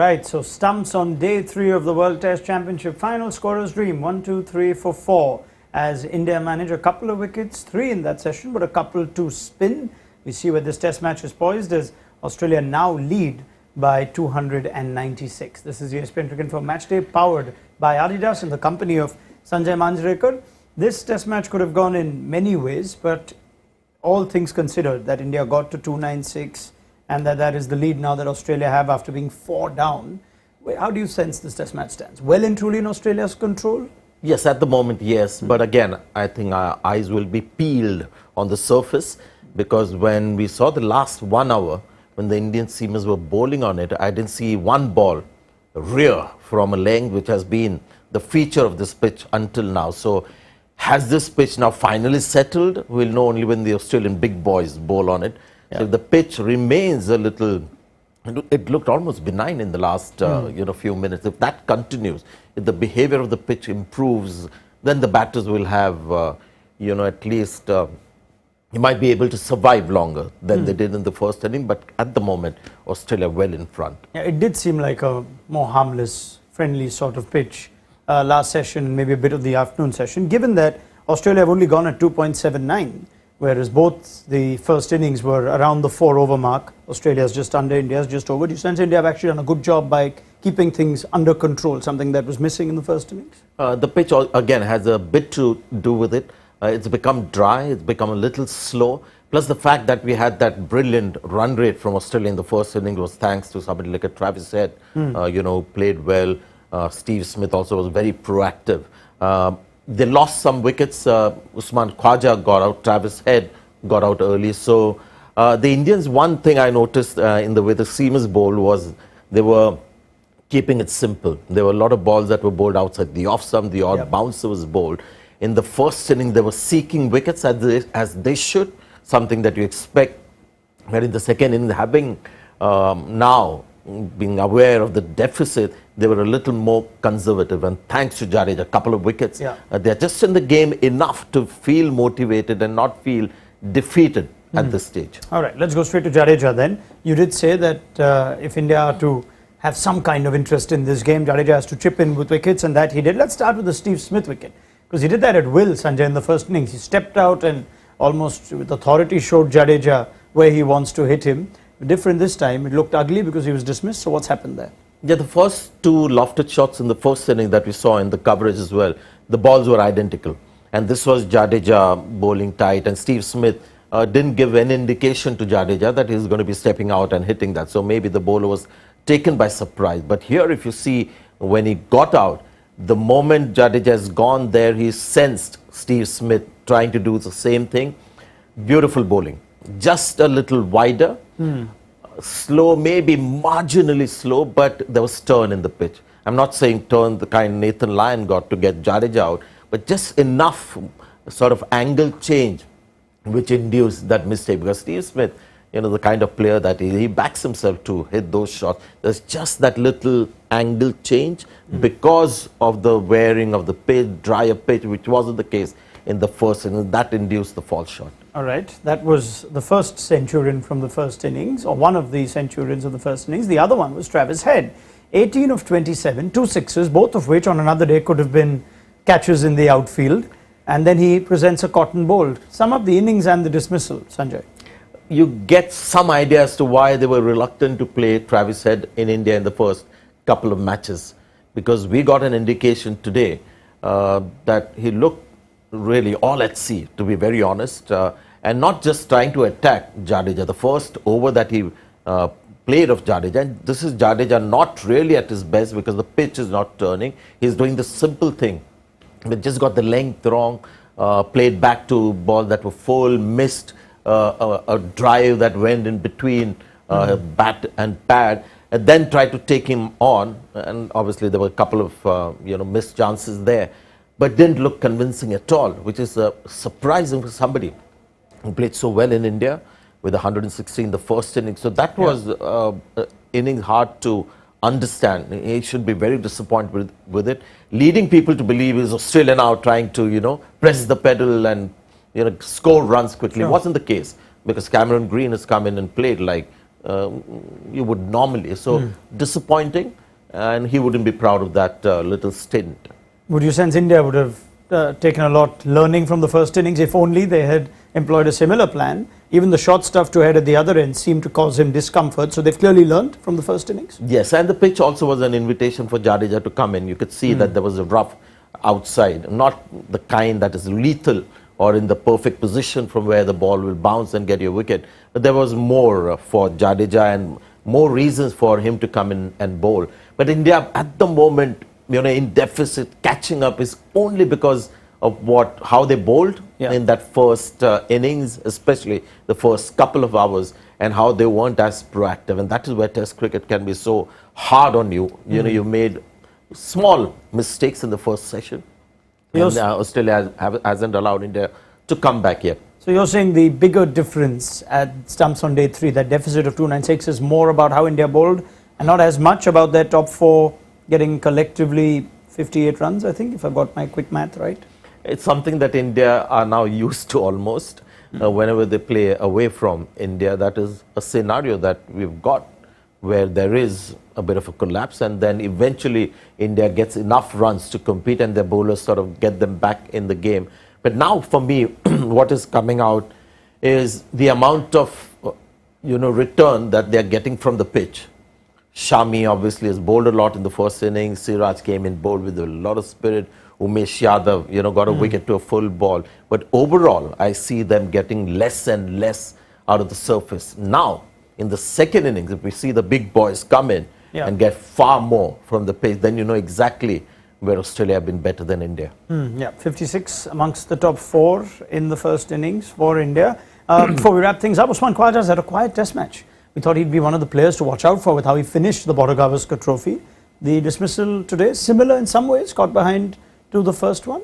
Right, so Stumps on day 3 of the World Test Championship final. Scorer's dream 1, 2, 3 for 4 as India manage a couple of wickets, 3 in that session, but a couple to spin. We see where this Test match is poised as Australia now lead by 296. This is ESPNcricinfo Match Day, powered by Adidas in the company of Sanjay Manjrekar. This Test match could have gone in many ways, but all things considered, that India got to 296 and that is the lead now that Australia have after being 4 down. How do you sense this Test match stands? Well and truly in Australia's control? Yes, at the moment, yes. But again, I think our eyes will be peeled on the surface, because when we saw the last 1 hour, when the Indian seamers were bowling on it, I didn't see one ball rear from a length, which has been the feature of this pitch until now. So has this pitch now finally settled? We'll know only when the Australian big boys bowl on it. Yeah. So if the pitch remains a little, it looked almost benign in the last few minutes. If that continues, if the behavior of the pitch improves, then the batters will have, at least, you might be able to survive longer than they did in the first inning. But at the moment, Australia well in front. Yeah, it did seem like a more harmless, friendly sort of pitch last session, maybe a bit of the afternoon session, given that Australia have only gone at 2.79. Whereas both the first innings were around the 4-over mark. Australia's just under, India's just over. Do you sense India have actually done a good job by keeping things under control, something that was missing in the first innings? The pitch, again, has a bit to do with it. It's become dry, it's become a little slow. Plus the fact that we had that brilliant run rate from Australia in the first inning was thanks to somebody like a Travis Head, played well. Steve Smith also was very proactive. They lost some wickets. Usman Khawaja got out. Travis Head got out early. So the Indians, one thing I noticed in the way the seamers bowled was they were keeping it simple. There were a lot of balls that were bowled outside the off stump. The odd bouncer was bowled. In the first inning, they were seeking wickets as they should, something that you expect. But in the second inning, having now being aware of the deficit, they were a little more conservative, and thanks to Jadeja, a couple of wickets, they're just in the game enough to feel motivated and not feel defeated at this stage. All right, let's go straight to Jadeja then. You did say that if India are to have some kind of interest in this game, Jadeja has to chip in with wickets, and that he did. Let's start with the Steve Smith wicket, because he did that at will, Sanjay, in the first innings. He stepped out and almost with authority showed Jadeja where he wants to hit him. Different this time, it looked ugly because he was dismissed. So what's happened there? Yeah, the first 2 lofted shots in the first inning that we saw in the coverage as well, the balls were identical. And this was Jadeja bowling tight, and Steve Smith didn't give any indication to Jadeja that he was going to be stepping out and hitting that. So maybe the bowler was taken by surprise. But here, if you see, when he got out, the moment Jadeja has gone there, he sensed Steve Smith trying to do the same thing. Beautiful bowling. Just a little wider. Slow, maybe marginally slow, but there was turn in the pitch. I'm not saying turn the kind Nathan Lyon got to get Jadeja out, but just enough sort of angle change which induced that mistake. Because Steve Smith, the kind of player that he backs himself to hit those shots. There's just that little angle change because of the wearing of the pitch, drier pitch, which wasn't the case in the first inning. That induced the false shot. All right, that was the first centurion from the first innings, or one of the centurions of the first innings. The other one was Travis Head. 18 of 27, 2 sixes, both of which on another day could have been catches in the outfield. And then he presents a cotton bowl. Sum up the innings and the dismissal, Sanjay. You get some idea as to why they were reluctant to play Travis Head in India in the first couple of matches. Because we got an indication today that he looked really all at sea, to be very honest, and not just trying to attack Jadeja. The first over that he played of Jadeja, and this is Jadeja not really at his best because the pitch is not turning. He's doing the simple thing, but just got the length wrong, played back to balls that were full, missed a drive that went in between bat and pad, and then tried to take him on, and obviously there were a couple of missed chances there. But didn't look convincing at all, which is surprising for somebody who played so well in India with 116 in the first inning. So that was inning hard to understand. He should be very disappointed with it, leading people to believe is Australia now trying to press the pedal and score runs quickly. It wasn't the case, because Cameron Green has come in and played like you would normally. So disappointing, and he wouldn't be proud of that little stint. Would you sense India would have taken a lot learning from the first innings if only they had employed a similar plan? Even the short stuff to head at the other end seemed to cause him discomfort. So they've clearly learned from the first innings. Yes, and the pitch also was an invitation for Jadeja to come in. You could see that there was a rough outside, not the kind that is lethal or in the perfect position from where the ball will bounce and get your wicket. But there was more for Jadeja and more reasons for him to come in and bowl. But India at the moment, in deficit, catching up is only because of how they bowled in that first innings, especially the first couple of hours, and how they weren't as proactive. And that is where Test cricket can be so hard on you. You made small mistakes in the first session. And Australia hasn't allowed India to come back yet. So you're saying the bigger difference at Stumps on day 3, that deficit of 296, is more about how India bowled and not as much about their top 4 getting collectively 58 runs, I think, if I've got my quick math right? It's something that India are now used to almost. Whenever they play away from India, that is a scenario that we've got where there is a bit of a collapse, and then eventually India gets enough runs to compete and their bowlers sort of get them back in the game. But now for me, what is coming out is the amount of return that they're getting from the pitch. Shami obviously has bowled a lot in the first innings. Siraj came in, bowled with a lot of spirit. Umesh Yadav, got a wicket to a full ball. But overall, I see them getting less and less out of the surface. Now, in the second innings, if we see the big boys come in and get far more from the pace, then you know exactly where Australia have been better than India. 56 amongst the top 4 in the first innings for India. Before we wrap things up, Usman Khawaja has had a quiet test match. We thought he'd be one of the players to watch out for with how he finished the Border Gavaskar Trophy. The dismissal today, similar in some ways, got behind to the first one?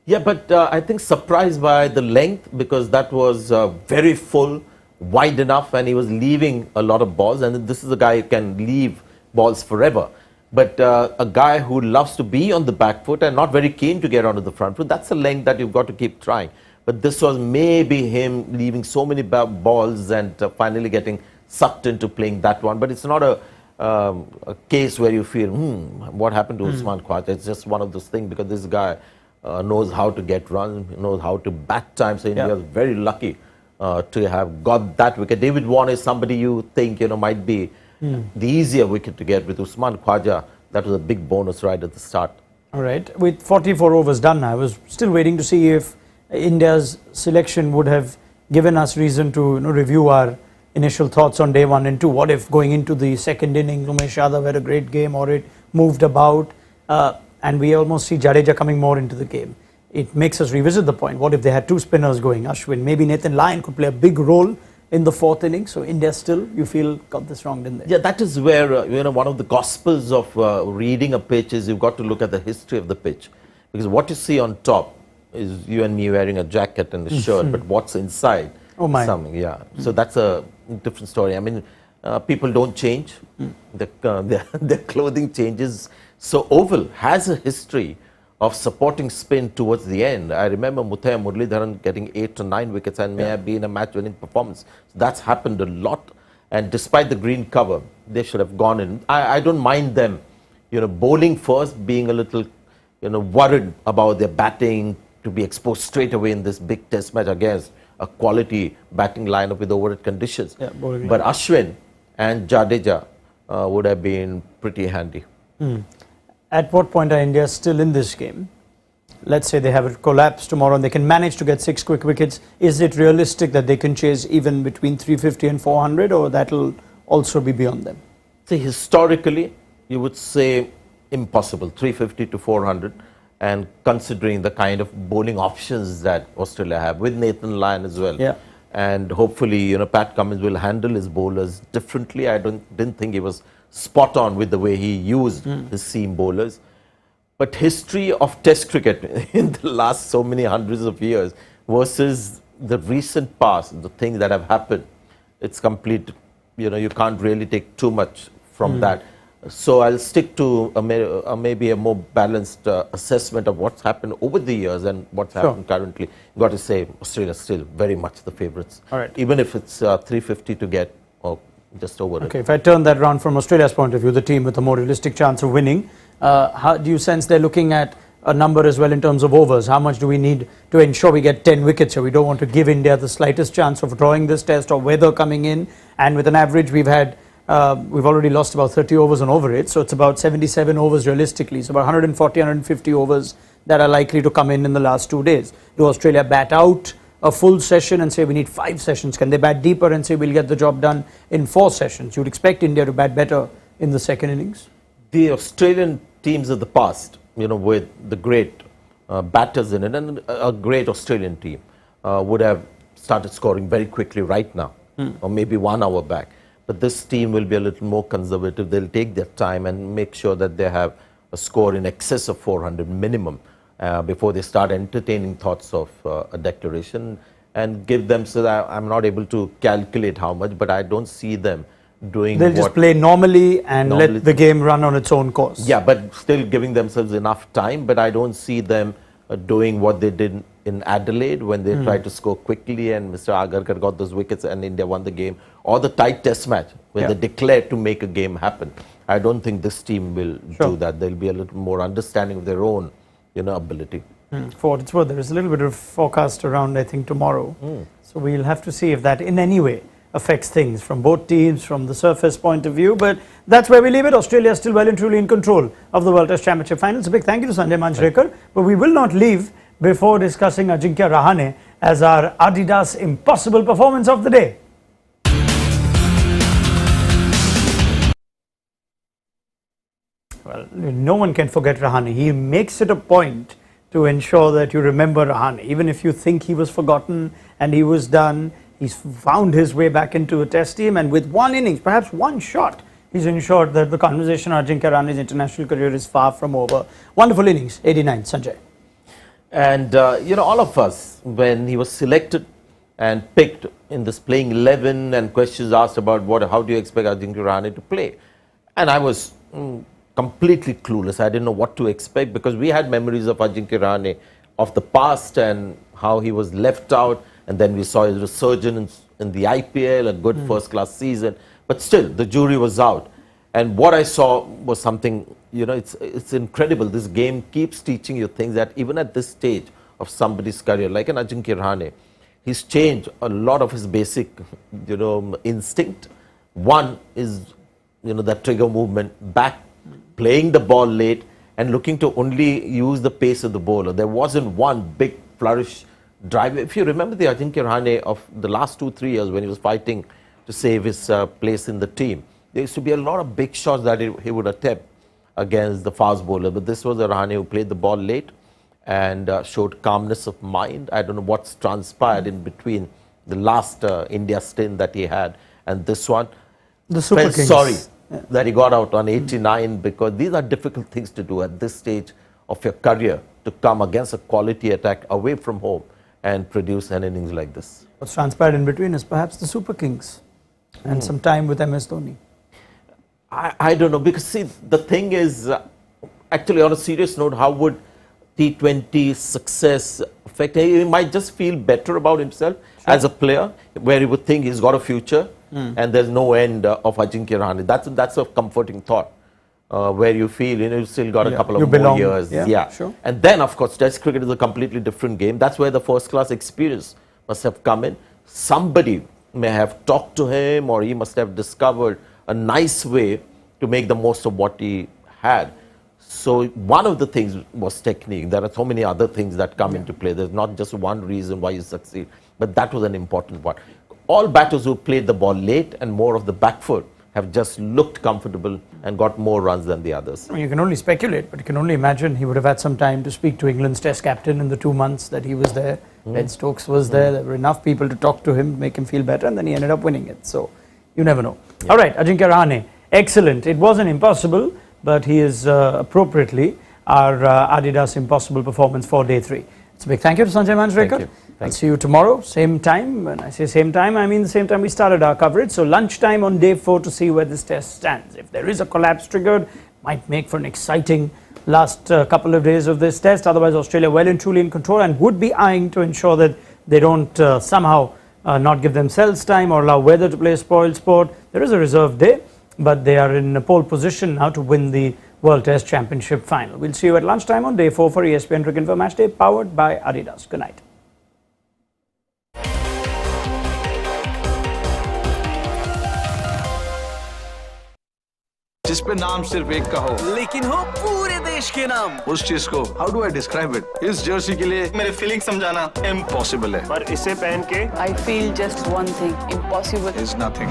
Yeah, but I think surprised by the length, because that was very full, wide enough, and he was leaving a lot of balls. And this is a guy who can leave balls forever. But a guy who loves to be on the back foot and not very keen to get onto the front foot, that's a length that you've got to keep trying. But this was maybe him leaving so many balls and finally getting sucked into playing that one. But it's not a case where you feel, what happened to Usman Khawaja? It's just one of those things, because this guy knows how to get runs, knows how to bat time. So India is very lucky to have got that wicket. David Warner is somebody you think might be the easier wicket to get. With Usman Khawaja, that was a big bonus right at the start. All right. With 44 overs done, I was still waiting to see if India's selection would have given us reason to review our initial thoughts on day 1 and 2. What if going into the second inning, Umesh Yadav had a great game, or it moved about, and we almost see Jadeja coming more into the game. It makes us revisit the point. What if they had 2 spinners going, Ashwin? Maybe Nathan Lyon could play a big role in the 4th inning. So India still, you feel, got this wrong, didn't they? Yeah, that is where, one of the gospels of reading a pitch is you've got to look at the history of the pitch. Because what you see on top is you and me wearing a jacket and a shirt, but what's inside? Oh my. Something, So that's a different story. I mean, people don't change. Their clothing changes. So Oval has a history of supporting spin towards the end. I remember Muthiah Muralidharan getting 8 to 9 wickets and may have been a match-winning performance. So that's happened a lot. And despite the green cover, they should have gone in. I don't mind them, bowling first, being a little, worried about their batting to be exposed straight away in this big test match against a quality batting lineup with overhead conditions. But Ashwin and Jadeja would have been pretty handy. At what point are India still in this game? Let's say they have a collapse tomorrow and they can manage to get 6 quick wickets. Is it realistic that they can chase even between 350 and 400, or that'll also be beyond them? See, historically, you would say impossible, 350 to 400. And considering the kind of bowling options that Australia have, with Nathan Lyon as well. And hopefully, Pat Cummins will handle his bowlers differently. I didn't think he was spot on with the way he used his seam bowlers. But history of Test cricket in the last so many hundreds of years versus the recent past, the things that have happened, it's complete. You can't really take too much from that. So I'll stick to maybe a more balanced assessment of what's happened over the years and what's happened currently. You've got to say Australia is still very much the favourites. All right. Even if it's 350 to get, or just over Okay, it. if I turn that around from Australia's point of view, the team with a more realistic chance of winning, how do you sense they're looking at a number as well in terms of overs? How much do we need to ensure we get 10 wickets? So we don't want to give India the slightest chance of drawing this test or weather coming in. And with an average, we've already lost about 30 overs on over it. So it's about 77 overs realistically. So about 140, 150 overs that are likely to come in the last 2 days. Do Australia bat out a full session and say we need 5 sessions? Can they bat deeper and say we'll get the job done in 4 sessions? You'd expect India to bat better in the second innings. The Australian teams of the past, with the great batters in it, and a great Australian team would have started scoring very quickly right now, or maybe 1 hour back. But this team will be a little more conservative. They'll take their time and make sure that they have a score in excess of 400 minimum before they start entertaining thoughts of a declaration, and give them, so that I'm not able to calculate how much, but I don't see them doing. They'll just play normally and let the game run on its own course. Yeah, but still giving themselves enough time. But I don't see them doing what they did in Adelaide when they tried to score quickly and Mr. Agarkar got those wickets and India won the game, or the tight test match where they declared to make a game happen. I don't think this team will do that. They'll be a little more understanding of their own, ability. For what it's worth, there is a little bit of forecast around, I think, tomorrow. So we'll have to see if that in any way affects things from both teams, from the surface point of view. But that's where we leave it. Australia is still well and truly in control of the World Test Championship Finals. A big thank you to Sanjay Manjrekar. But we will not leave before discussing Ajinkya Rahane as our Adidas impossible performance of the day. Well, no one can forget Rahane. He makes it a point to ensure that you remember Rahane. Even if you think he was forgotten and he was done, he's found his way back into a test team, and with 1 innings, perhaps 1 shot, he's ensured that the conversation on Ajinkya Rahane's international career is far from over. Wonderful innings, 89, Sanjay. And, all of us, when he was selected and picked in this playing 11 and questions asked about how do you expect Ajinkya Rahane to play? And I was completely clueless. I didn't know what to expect, because we had memories of Ajinkya Rahane of the past and how he was left out. And then we saw his resurgence in the IPL, a good first-class season. But still, the jury was out. And what I saw was something, it's incredible. This game keeps teaching you things that even at this stage of somebody's career, like an Ajinkya Rahane, he's changed a lot of his basic, instinct. One is, that trigger movement, back, playing the ball late, and looking to only use the pace of the bowler. There wasn't one big flourish drive. If you remember the Ajinkya Rahane of the last 2-3 years when he was fighting to save his place in the team, there used to be a lot of big shots that he would attempt against the fast bowler. But this was a Rahane who played the ball late and showed calmness of mind. I don't know what's transpired in between the last India stint that he had and this one. The Super Kings. Sorry that he got out on 89, because these are difficult things to do at this stage of your career, to come against a quality attack away from home and produce an innings like this. What's transpired in between is perhaps the Super Kings and some time with MS Dhoni. I don't know, because see, the thing is, actually on a serious note, how would T20 success affect him? He might just feel better about himself as a player, where he would think he's got a future and there's no end of Ajinkya Rahane. That's a comforting thought. Where you feel you've still got a couple of more years. Yeah, sure. And then, of course, Test cricket is a completely different game. That's where the first-class experience must have come in. Somebody may have talked to him, or he must have discovered a nice way to make the most of what he had. So one of the things was technique. There are so many other things that come into play. There's not just one reason why you succeed, but that was an important one. All batters who played the ball late and more of the back foot have just looked comfortable and got more runs than the others. I mean, you can only speculate, but you can only imagine he would have had some time to speak to England's Test captain in the 2 months that he was there. Ben Stokes was there. There were enough people to talk to him, make him feel better, and then he ended up winning it. So you never know. All right, Ajinkya Rahane, excellent. It wasn't impossible, but he is appropriately our Adidas impossible performance for day 3. It's a big thank you to Sanjay Manjrekar. I'll see you tomorrow, same time. When I say same time, I mean the same time we started our coverage. So lunchtime on day 4 to see where this test stands. If there is a collapse triggered, might make for an exciting last couple of days of this test. Otherwise, Australia well and truly in control and would be eyeing to ensure that they don't somehow not give themselves time or allow weather to play spoil sport. There is a reserve day, but they are in a pole position now to win the World Test Championship Final. We'll see you at lunchtime on day 4 for ESPNcricinfo Match Day, powered by Adidas. Good night. जिस पे नाम सिर्फ एक का हो लेकिन हो पूरे देश के नाम, उस चीज को how do I describe it इस जर्सी के लिए मेरे फीलिंग समझाना इम्पॉसिबल है पर इसे पहन के I feel just one thing, impossible is nothing